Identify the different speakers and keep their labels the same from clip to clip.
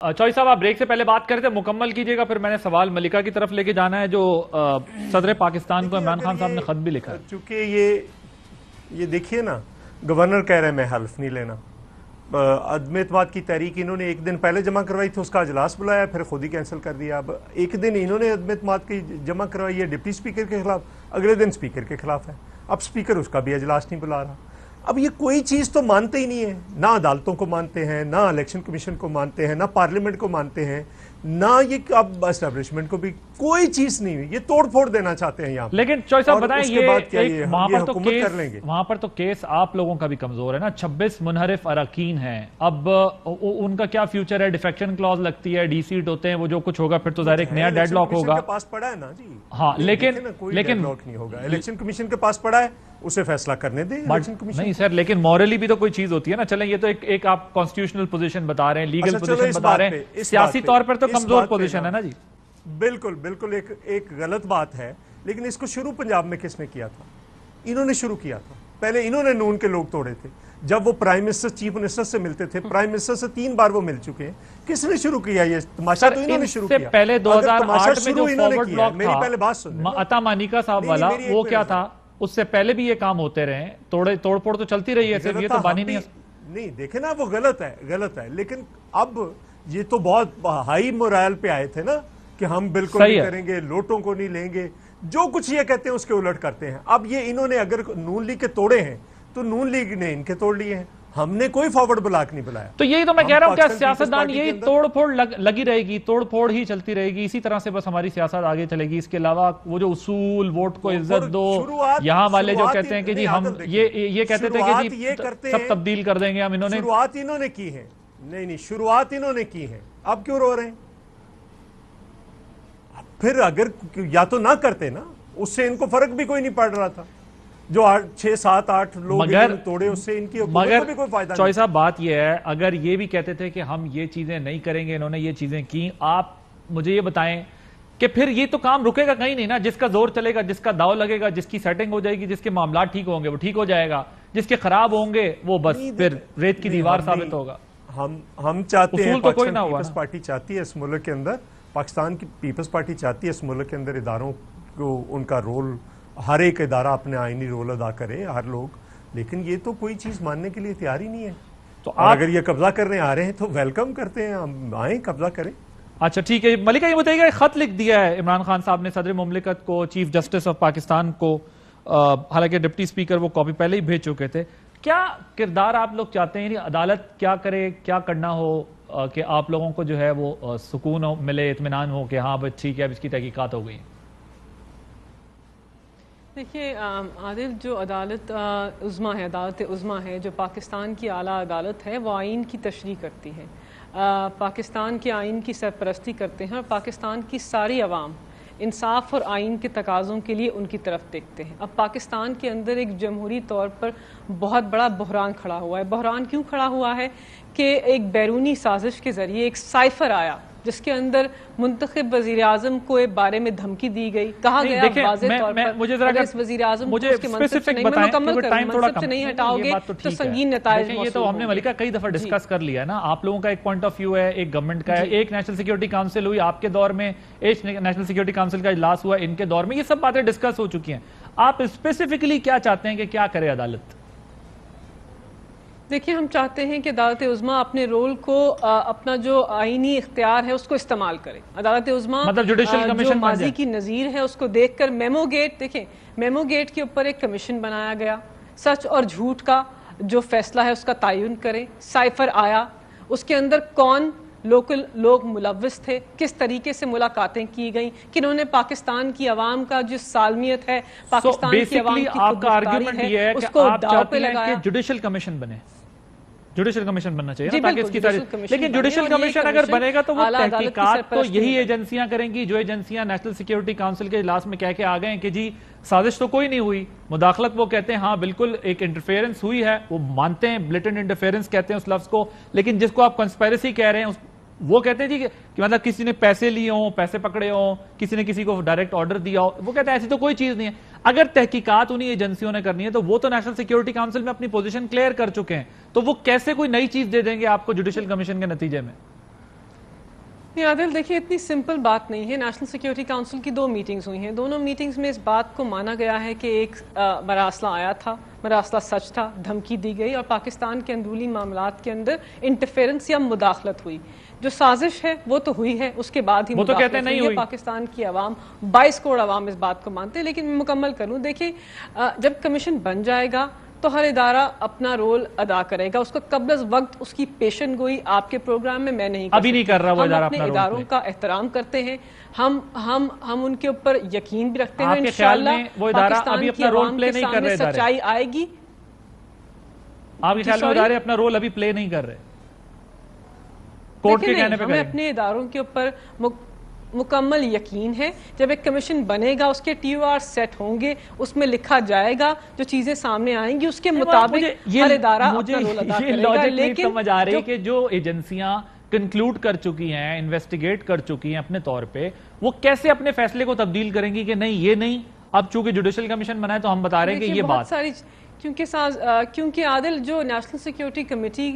Speaker 1: चौधरी साहब, आप ब्रेक से पहले बात करते मुकम्मल कीजिएगा, फिर मैंने सवाल मलिका की तरफ लेके जाना है जो सदर पाकिस्तान को इमरान खान साहब ने खत भी लिखा है।
Speaker 2: चूंकि ये देखिए ना, गवर्नर कह रहे हैं मैं हल्फ नहीं लेना। अदम एतमाद की तहरीक इन्होंने एक दिन पहले जमा करवाई थी, उसका अजलास बुलाया, फिर खुद ही कैंसिल कर दिया। अब एक दिन इन्होंने अदम एतमाद की जमा करवाई है डिप्टी स्पीकर के खिलाफ, अगले दिन स्पीकर के खिलाफ है। अब स्पीकर उसका भी अजलास नहीं बुला रहा। अब ये कोई चीज़ तो मानते ही नहीं है, ना अदालतों को मानते हैं, ना इलेक्शन कमीशन को मानते हैं, ना पार्लियामेंट को मानते हैं, ना ये अब एस्टेब्लिशमेंट को भी कोई चीज नहीं हुई। ये तोड़ फोड़ देना चाहते हैं यहाँ।
Speaker 1: लेकिन चौधरी साहब बताएं, वहां पर तो केस आप लोगों का भी कमजोर है ना, 26 मुनहरिफ अरकान हैं। अब उनका क्या फ्यूचर है? डिफेक्शन क्लॉज लगती है, डीसीट होते हैं, वो जो कुछ होगा फिर तो जाहिर एक नया डेडलॉक होगा।
Speaker 2: पास पड़ा है ना जी।
Speaker 1: हाँ, लेकिन
Speaker 2: डेडलॉक नहीं होगा। इलेक्शन कमीशन के पास पड़ा है, उसे फैसला करने दे इलेक्शन कमीशन।
Speaker 1: नहीं सर, लेकिन मॉरली भी तो कोई चीज होती है ना। चलें, ये तो एक आप कॉन्स्टिट्यूशनल पोजीशन बता रहे हैं, लीगल पोजीशन बता रहे हैं, सियासी तौर पर तो कमजोर पोजीशन है ना जी।
Speaker 2: बिल्कुल बिल्कुल एक गलत बात है। लेकिन इसको शुरू पंजाब में किसने किया था? इन्होंने शुरू किया था। पहले इन्होंने नून के लोग तोड़े थे। जब वो प्राइम मिनिस्टर चीफ मिनिस्टर से मिलते थे, प्राइम मिनिस्टर से 3 बार वो मिल चुके हैं। किसने शुरू किया ये तमाशा? तो इन्होंने शुरू किया।
Speaker 1: पहले 2008 में जो फॉरवर्ड ब्लॉक
Speaker 2: मेरी पहले बात सुन,
Speaker 1: अता मानिका साहब वाला, वो क्या था? उससे पहले भी ये काम होते रहे, तोड़फोड़ तो चलती रही है, सिर्फ ये तो बानी
Speaker 2: नहीं देखे ना, वो गलत है। लेकिन अब ये तो बहुत हाई मोरल पे आए थे ना कि हम बिल्कुल नहीं करेंगे, लोटों को नहीं लेंगे, जो कुछ ये कहते हैं उसके उलट करते हैं। अब ये इन्होंने अगर नून लीग के तोड़े हैं तो नून लीग ने इनके तोड़ लिए हैं। हमने कोई फॉरवर्ड ब्लॉक नहीं बुलाया।
Speaker 1: तो यही तो मैं कह रहा हूं, क्या सियासतदान यही तोड़फोड़ लगी रहेगी, तोड़फोड़ ही चलती रहेगी, इसी तरह से बस हमारी सियासत आगे चलेगी। इसके अलावा वो जो उसूल, वोट को इज्जत दो, यहाँ वाले जो कहते हैं कि जी हम ये कहते थे कि जी सब तब्दील कर देंगे हम, इन्होंने
Speaker 2: शुरुआत इन्होंने की है। नहीं, शुरुआत इन्होंने की है। अब क्यों रो रहे हैं? फिर अगर या तो ना करते ना, उससे इनको फर्क भी कोई नहीं पड़ रहा था। जो 6, 7, 8 लोग तोड़े, उससे इनकी
Speaker 1: मगर
Speaker 2: भी कोई फायदा नहीं।
Speaker 1: चौधरी साहब, बात यह है, अगर ये भी कहते थे कि हम ये चीजें नहीं करेंगे, इन्होंने ये चीजें की, आप मुझे ये बताएं कि फिर ये तो काम रुकेगा कहीं नहीं ना। जिसका जोर चलेगा, जिसका दाव लगेगा, जिसकी सेटिंग हो जाएगी, जिसके मामला ठीक होंगे वो ठीक हो जाएगा, जिसके खराब होंगे वो बस फिर रेत की दीवार साबित होगा।
Speaker 2: हम चाहते हैं,
Speaker 1: तो कोई ना हुआ,
Speaker 2: पीपल्स पार्टी चाहती है इस मुल्क के अंदर, पाकिस्तान की पीपल्स पार्टी चाहती है इस मुल्क के अंदर इदारों को, उनका रोल, हर एक इदारा अपने आईनी रोल अदा करे, हर लोग। लेकिन ये तो कोई चीज मानने के लिए तैयार ही नहीं है। तो अगर ये कब्जा करने आ रहे हैं तो वेलकम करते हैं, हम आए कब्जा करें।
Speaker 1: अच्छा ठीक है मलिका, ये बताइएगा, खत लिख दिया है इमरान खान साहब ने सदर मुमलिकत को, चीफ जस्टिस ऑफ पाकिस्तान को, हालांकि डिप्टी स्पीकर वो कॉपी पहले ही भेज चुके थे। क्या किरदार आप लोग चाहते हैं, अदालत क्या करे, क्या करना हो कि आप लोगों को जो है वो सुकून मिले, इत्मीनान हो कि हाँ भाई ठीक है अब इसकी तहकीकात हो गई?
Speaker 3: देखिए आदिल, जो अदालत उज़्मा है, अदालत उज़्मा है, जो पाकिस्तान की आला अदालत है, वो आइन की तशरीह करती है, पाकिस्तान के आइन की सरपरस्ती करते हैं, और पाकिस्तान की सारी अवाम इंसाफ और आइन के तकाज़ों के लिए उनकी तरफ देखते हैं। अब पाकिस्तान के अंदर एक जमहूरी तौर पर बहुत बड़ा बहरान खड़ा हुआ है। बहरान क्यों खड़ा हुआ है कि एक बैरूनी साजिश के ज़रिए एक साइफर आया जिसके अंदर मुंतखब वज़ीर आज़म को एक बारे में धमकी दी गई, कहा गया वाज़ेह तौर पर
Speaker 1: मुझे जरा
Speaker 3: वज़ीर आज़म को उसके मनसब से नहीं हटाओगे तो संगीन नताइज।
Speaker 1: ये तो हमने मलिका कई दफा डिस्कस कर लिया है ना। आप लोगों का एक पॉइंट ऑफ व्यू है, एक गवर्नमेंट का है, एक नेशनल सिक्योरिटी काउंसिल हुई आपके दौर में, एक नेशनल सिक्योरिटी काउंसिल का इजलास हुआ इनके दौर में, ये सब बातें डिस्कस हो चुकी हैं। आप स्पेसिफिकली क्या चाहते हैं कि क्या करे अदालत?
Speaker 3: देखिए, हम चाहते हैं कि अदालत उज़्मा अपने रोल को, अपना जो आईनी इख्तियार है उसको इस्तेमाल करे। अदालत उज़्मा
Speaker 1: मतलब जुडिशल कमीशन
Speaker 3: जो माजी की नज़ीर है उसको देखकर मेमोगेट, देखें मेमोगेट के ऊपर एक कमीशन बनाया गया, सच और झूठ का जो फैसला है उसका तयन करे। साइफर आया, उसके अंदर कौन लोग मुलव्विस थे, किस तरीके से मुलाकातें की गई, किन्होंने पाकिस्तान की आवाम का जो सालमियत है, पाकिस्तान की आवाम की खुदमुख्तारी है, उसको दांव पे लगाया।
Speaker 1: जुडिशल कमीशन बने, जुडिशल कमीशन बनना चाहिए ना, ताकि इसकी लेकिन जुडिशल कमीशन अगर बनेगा तो वो तहकीकात तो यही एजेंसियां करेंगी जो एजेंसियां नेशनल सिक्योरिटी काउंसिल के इजलास में कह के आ गए हैं कि जी साजिश तो कोई नहीं हुई, मुदाखलत वो कहते हैं हाँ बिल्कुल एक इंटरफेरेंस हुई है, वो मानते हैं, ब्लेटेंट इंटरफेरेंस कहते हैं उस लफ्ज को। लेकिन जिसको आप कंस्पिरेसी कह रहे हैं वो कहते हैं जी कि मतलब किसी ने पैसे लिए हों, पैसे पकड़े हों, किसी ने किसी को डायरेक्ट ऑर्डर दिया हो, वो कहते हैं ऐसी तो कोई चीज नहीं है। अगर तहकीकात उन्हीं एजेंसियों ने करनी है तो वो तो नेशनल सिक्योरिटी काउंसिल में अपनी पोजीशन क्लियर कर चुके हैं, तो वो कैसे कोई नई चीज दे देंगे आपको जुडिशल कमीशन के नतीजे में?
Speaker 3: عادل دیکھیے اتنی سمپل بات نہیں ہے. نیشنل سیکیورٹی کاؤنسل کی 2 میٹنگز ہوئی ہیں. دونوں میٹنگز میں اس بات کو مانا گیا ہے کہ ایک مراسلہ آیا تھا, مراسلہ سچ تھا, دھمکی دی گئی اور پاکستان کے اندرونی معاملات کے اندر انٹرفیرنس یا مداخلت ہوئی. جو سازش ہے وہ تو ہوئی ہے, اس کے بعد ہی مداخلت ہوئی ہے. پاکستان کی عوام 22 کروڑ عوام اس بات کو مانتے ہیں. لیکن میں مکمل کروں, دیکھیں جب کمیشن بن جائے گا تو ہر ادارہ اپنا رول ادا کرے گا. اس کو قبل از وقت اس کی پیشن گوئی آپ کے پروگرام میں میں نہیں
Speaker 1: ابھی نہیں کر رہا وہ ادارہ.
Speaker 3: ہم اپنے اداروں کا احترام کرتے ہیں, ہم ان کے اوپر یقین بھی رکھتے ہیں. انشاءاللہ پاکستان کی عوام کے سامنے سچائی آئے گی.
Speaker 1: آپ کے خیال میں ادارے اپنا رول ابھی پلے نہیں کر رہے؟ کورٹ کے کہنے پہ
Speaker 3: ہمیں اپنے اداروں کے اوپر مکمل یقین ہے. جب ایک کمیشن بنے گا اس کے TOR سیٹ ہوں گے, اس میں لکھا جائے گا, جو چیزیں سامنے آئیں گی اس کے مطابق ہر ادارہ اپنا رول ادا کرے گا.
Speaker 1: لیکن سمجھ آ رہی ہے کہ جو ایجنسیاں کنکلوڈ کر چکی ہیں, انویسٹیگیٹ کر چکی ہیں اپنے طور پہ, وہ کیسے اپنے فیصلے کو تبدیل کریں گی کہ نہیں یہ نہیں, اب چونکہ جوڈیشل کمیشن بنا ہے تو ہم بتا رہے ہیں کہ یہ بات.
Speaker 3: کیونکہ عادل جو نیشنل سیکیورٹی کمیٹی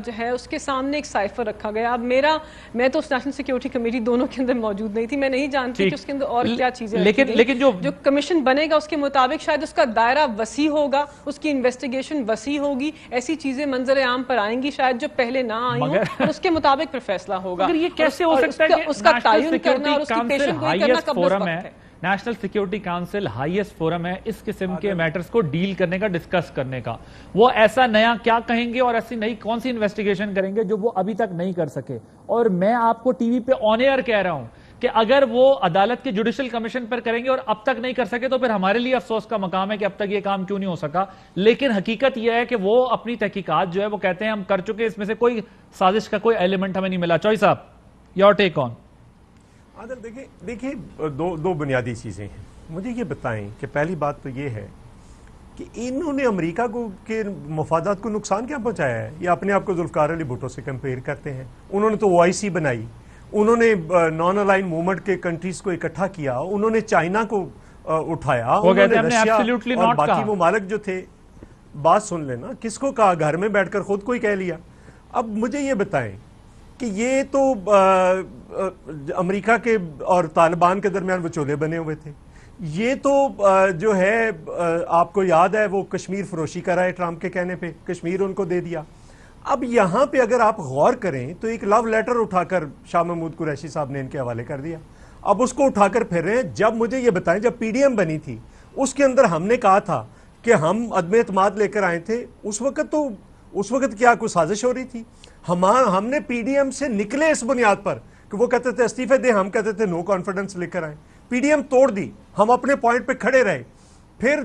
Speaker 3: جو ہے اس کے سامنے ایک سائفر رکھا گیا. اب میں تو اس نیشنل سیکیورٹی کمیٹی دونوں کے اندر موجود نہیں تھی, میں نہیں جانتی کہ اس کے اندر اور کیا چیزیں.
Speaker 1: لیکن جو
Speaker 3: کمیشن بنے گا اس کے مطابق شاید اس کا دائرہ وسیع ہوگا, اس کی انویسٹیگیشن وسیع ہوگی, ایسی چیزیں منظر عام پر آئیں گی شاید جو پہلے نہ آئی ہوں, اور اس کے مطابق پھر فیصلہ ہوگا.
Speaker 1: یہ کیسے ہو سکتا ہے کہ
Speaker 3: اس کا تعین کرنا اور اس کی پیشن گوئی کرنا قبل از وقت ہے.
Speaker 1: National security council highest forum ہے اس قسم کے میٹرز کو ڈیل کرنے کا, ڈسکس کرنے کا. وہ ایسا نیا کیا کہیں گے اور ایسی نئی کون سی انویسٹیگیشن کریں گے جو وہ ابھی تک نہیں کر سکے. اور میں آپ کو ٹی وی پہ آن ایئر کہہ رہا ہوں کہ اگر وہ عدالت کے جوڈیشل کمیشن پر کریں گے اور اب تک نہیں کر سکے تو پھر ہمارے لیے افسوس کا مقام ہے کہ اب تک یہ کام کیوں نہیں ہو سکا. لیکن حقیقت یہ ہے کہ وہ اپنی تحقیقات جو ہے وہ کہتے ہیں ہم کر چکے, اس میں سے کوئی سازش کا کوئی ایلیمنٹ ہمیں نہیں ملا. چوئی صاحب, یور ٹیک آن.
Speaker 2: عادل دیکھیں دو بنیادی چیزیں ہیں. مجھے یہ بتائیں کہ پہلی بات تو یہ ہے کہ انہوں نے امریکہ کو کے مفادات کو نقصان کیا پہنچایا ہے. یہ اپنے آپ کو ذوالفقار علی بھٹو سے کمپیئر کرتے ہیں. انہوں نے تو OIC بنائی, انہوں نے نان الائن موومنٹ کے کنٹریز کو اکٹھا کیا, انہوں نے چائنا کو اٹھایا, انہوں نے رشیا اور باقی ممالک جو تھے. بات سن لینا, کس کو کہا, گھر میں بیٹھ کر خود کو ہی کہہ لیا. اب مجھے یہ بتائیں کہ یہ تو امریکہ کے اور طالبان کے درمیان وہ چولہے بنے ہوئے تھے. یہ تو جو ہے آپ کو یاد ہے وہ کشمیر فروشی کرائے ٹرمپ کے کہنے پہ, کشمیر ان کو دے دیا. اب یہاں پہ اگر آپ غور کریں تو ایک لو لیٹر اٹھا کر شاہ محمود قریشی صاحب نے ان کے حوالے کر دیا. اب اس کو اٹھا کر پھر رہے ہیں. جب مجھے یہ بتائیں, جب PDM بنی تھی اس کے اندر ہم نے کہا تھا کہ ہم عدم اعتماد لے کر آئے تھے, اس وقت کیا کوئی سازش ہو رہی تھی؟ ہم نے PDM سے نکلے اس بنیاد پر کہ وہ کہتے تھے استعفے دیں, ہم کہتے تھے نو کانفیڈنس لے کر آئیں. PDM توڑ دی, ہم اپنے پوائنٹ پہ کھڑے رہے. پھر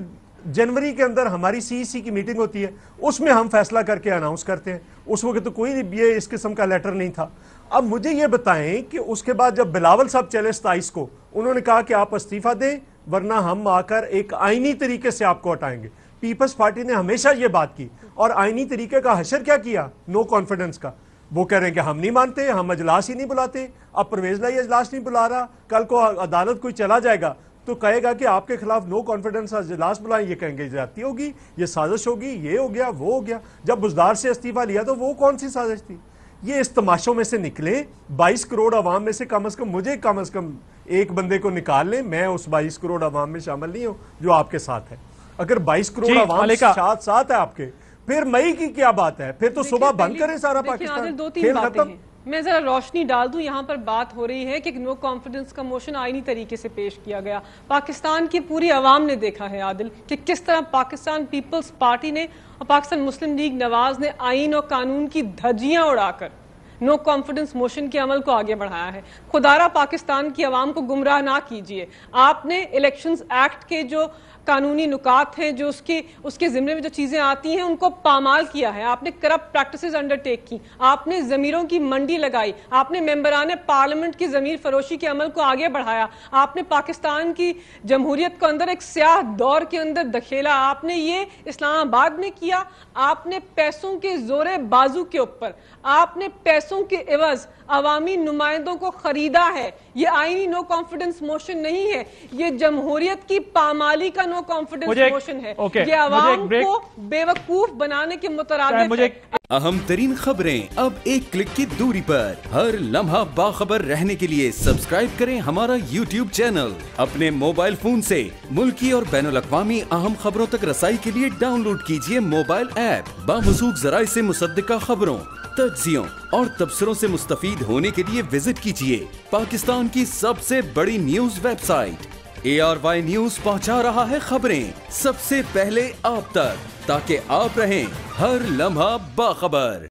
Speaker 2: جنوری کے اندر ہماری CEC کی میٹنگ ہوتی ہے, اس میں ہم فیصلہ کر کے اناؤنس کرتے ہیں. اس وقت تو کوئی یہ اس قسم کا لیٹر نہیں تھا. اب مجھے یہ بتائیں کہ اس کے بعد جب بلاول صاحب چلے 27 کو, انہوں نے کہا کہ آپ استعفیٰ دیں ورنہ ہم آ کر ایک آئینی طریقے سے آپ کو ہٹائیں گے. پیپلز پارٹی نے ہمیشہ یہ بات کی اور آئینی طریقے کا حشر کیا کیا, نو کانفیڈنس کا. وہ کہہ رہے ہیں کہ ہم نہیں مانتے, ہم اجلاس ہی نہیں بلاتے. اب پرویز لائی اجلاس نہیں بلا رہا, کل کو عدالت کوئی چلا جائے گا تو کہے گا کہ آپ کے خلاف نو کانفیڈنس اجلاس بلائیں, یہ کہیں گے زیادتی ہوگی, یہ سازش ہوگی, یہ ہو گیا وہ ہو گیا. جب بزدار سے استعفیٰ لیا تو وہ کون سی سازش تھی؟ یہ اس تماشوں میں سے نکلے. 22 کروڑ عوام میں سے کم از کم ایک بندے کو نکال لیں. میں اس 22 کروڑ عوام میں شامل نہیں ہوں جو آپ کے ساتھ ہے. اگر 22 کروڑ عوام ساتھ ہے آپ کے, پھر مئی کی کیا بات ہے؟ پھر تو صبح بند کریں سارا پاکستان, کھیل ختم.
Speaker 3: میں ذرا روشنی ڈال دوں. یہاں پر بات ہو رہی ہے کہ نو کانفیڈنس کا موشن آئینی طریقے سے پیش کیا گیا. پاکستان کی پوری عوام نے دیکھا ہے عادل کہ کس طرح پاکستان پیپلز پارٹی نے اور پاکستان مسلم لیگ نواز نے آئین اور قانون کی دھجیاں اڑا کر نو کانفیڈنس موشن کے عمل کو آگے بڑھایا ہے. خدارہ پاکستان کی عوام کو گمراہ نہ کیجیے. آپ نے الیکشنز ایکٹ کے جو قانونی نکات ہیں, جو اس کے ضمن میں جو چیزیں آتی ہیں, ان کو پامال کیا ہے. آپ نے کرپٹ پریکٹسز انڈرٹیک کی, آپ نے ضمیروں کی منڈی لگائی, آپ نے ممبران پارلیمنٹ کی ضمیر فروشی کے عمل کو آگے بڑھایا, آپ نے پاکستان کی جمہوریت کو اندر ایک سیاہ دور کے اندر دھکیلا. آپ نے یہ اسلام آباد میں کیا. آپ نے پیسوں کے زور بازو کے اوپر, آپ نے پیسوں کے عوض عوامی نمائندوں کو خریدا ہے. یہ آئینی نو کانفیڈنس موشن نہیں ہے, یہ جمہوریت کی پامالی کا نو کانفیڈنس موشن ہے. یہ عوام کو بے وقوف بنانے کے مترادف ہے.
Speaker 4: اہم ترین خبریں اب ایک کلک کی دوری پر. ہر لمحہ باخبر رہنے کے لیے سبسکرائب کریں ہمارا یوٹیوب چینل. اپنے موبائل فون سے ملکی اور بین الاقوامی اہم خبروں تک رسائی کے لیے ڈاؤن لوڈ کیجیے موبائل ایپ. باموثوق ذرائع سے مصدقہ خبروں, تجزیوں اور تبصروں سے مستفید ہونے کے لیے وزٹ کیجیے پاکستان کی سب سے بڑی news website. ARY news پہنچا رہا ہے خبریں سب سے پہلے آپ تک, تاکہ آپ رہیں ہر لمحہ باخبر.